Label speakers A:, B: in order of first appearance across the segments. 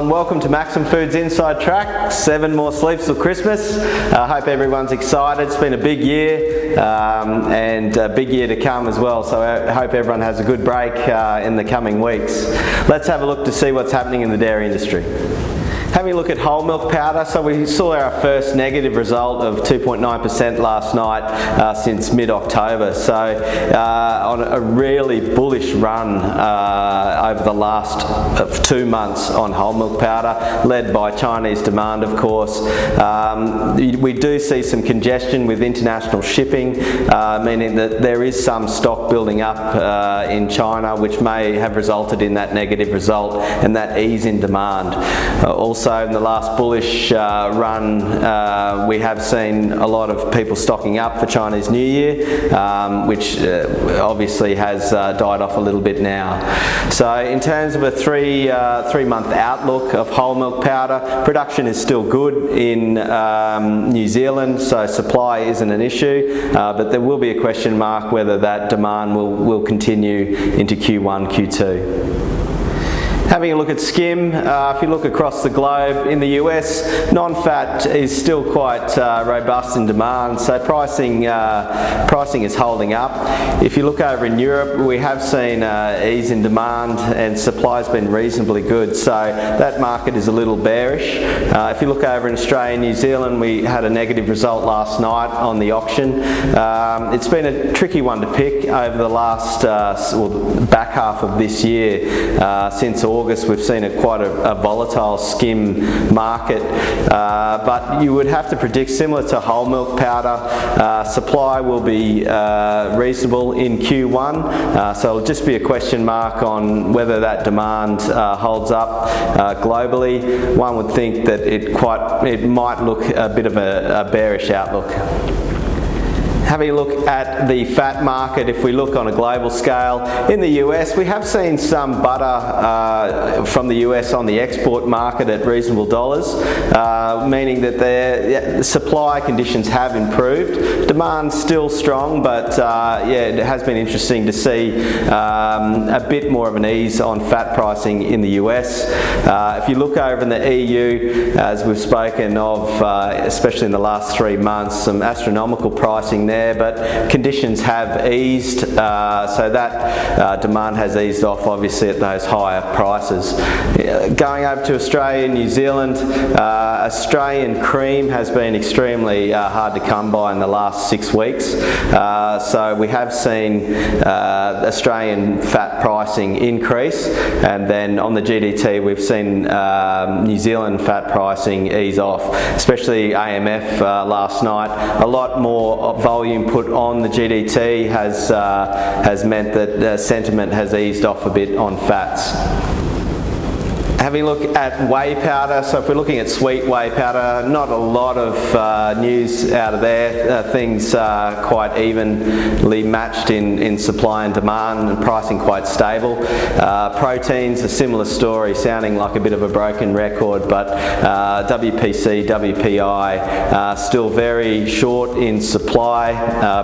A: everyone, welcome to Maxum Foods Inside Track. 7 more sleeps for Christmas. I hope everyone's excited. It's been a big year and a big year to come as well, so I hope everyone has a good break in the coming weeks. Let's have a look to see what's happening in the dairy industry. Having a look at whole milk powder, so we saw our first negative result of 2.9% last night since mid-October, so on a really bullish run over the last 2 months on whole milk powder, led by Chinese demand of course. We do see some congestion with international shipping, meaning that there is some stock building up in China, which may have resulted in that negative result and that ease in demand. Also in the last bullish run, we have seen a lot of people stocking up for Chinese New Year, which obviously has died off a little bit now. So in terms of a three-month outlook of whole milk powder, production is still good in New Zealand, so supply isn't an issue, but there will be a question mark whether that demand will continue into Q1, Q2. Having a look at skim, if you look across the globe, in the US, non-fat is still quite robust in demand, so pricing is holding up. If you look over in Europe, we have seen ease in demand and supply has been reasonably good, so that market is a little bearish. If you look over in Australia and New Zealand, we had a negative result last night on the auction. It's been a tricky one to pick over the last back half of this year. Since August, we've seen quite a volatile skim market, but you would have to predict, similar to whole milk powder, supply will be reasonable in Q1, so it'll just be a question mark on whether that demand holds up globally. One would think that it might look a bit of a bearish outlook. Having a look at the fat market, if we look on a global scale, in the US we have seen some butter from the US on the export market at reasonable dollars, meaning that the supply conditions have improved. Demand's still strong, but it has been interesting to see a bit more of an ease on fat pricing in the US. If you look over in the EU, as we've spoken of, especially in the last 3 months, some astronomical pricing there, but conditions have eased, so that demand has eased off obviously at those higher prices. Going over to Australia and New Zealand, Australian cream has been extremely hard to come by in the last 6 weeks, so we have seen Australian fat pricing increase, and then on the GDT we've seen New Zealand fat pricing ease off, especially AMF last night. A lot more volume put on the GDT has meant that sentiment has eased off a bit on fats. Having a look at whey powder, so if we're looking at sweet whey powder, not a lot of news out of there. Things are quite evenly matched in supply and demand, and pricing quite stable. Proteins, a similar story, sounding like a bit of a broken record, but WPC, WPI still very short in supply,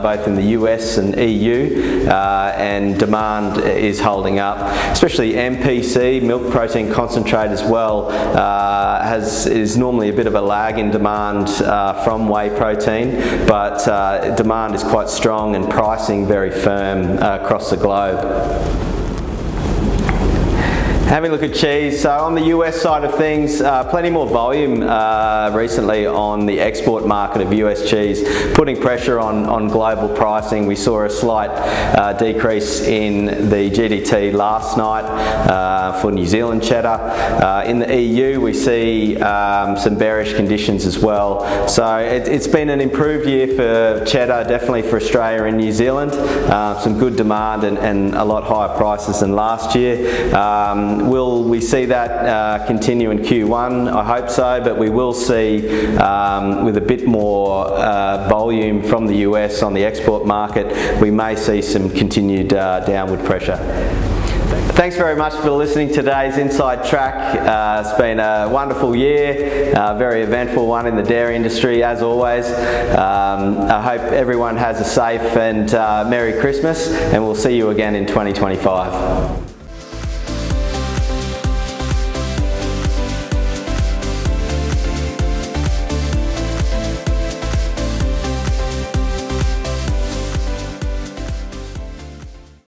A: both in the US and EU, and demand is holding up, especially MPC, milk protein concentrate as well, is normally a bit of a lag in demand from whey protein, but demand is quite strong and pricing very firm across the globe. Having a look at cheese, so on the US side of things, plenty more volume recently on the export market of US cheese, putting pressure on global pricing. We saw a slight decrease in the GDT last night for New Zealand cheddar. In the EU we see some bearish conditions as well. So it's been an improved year for cheddar, definitely for Australia and New Zealand. Some good demand and a lot higher prices than last year. Will we see that continue in Q1? I hope so, but we will see with a bit more volume from the US on the export market, we may see some continued downward pressure. Thanks very much for listening to today's Inside Track. It's been a wonderful year, a very eventful one in the dairy industry as always. I hope everyone has a safe and Merry Christmas, and we'll see you again in 2025.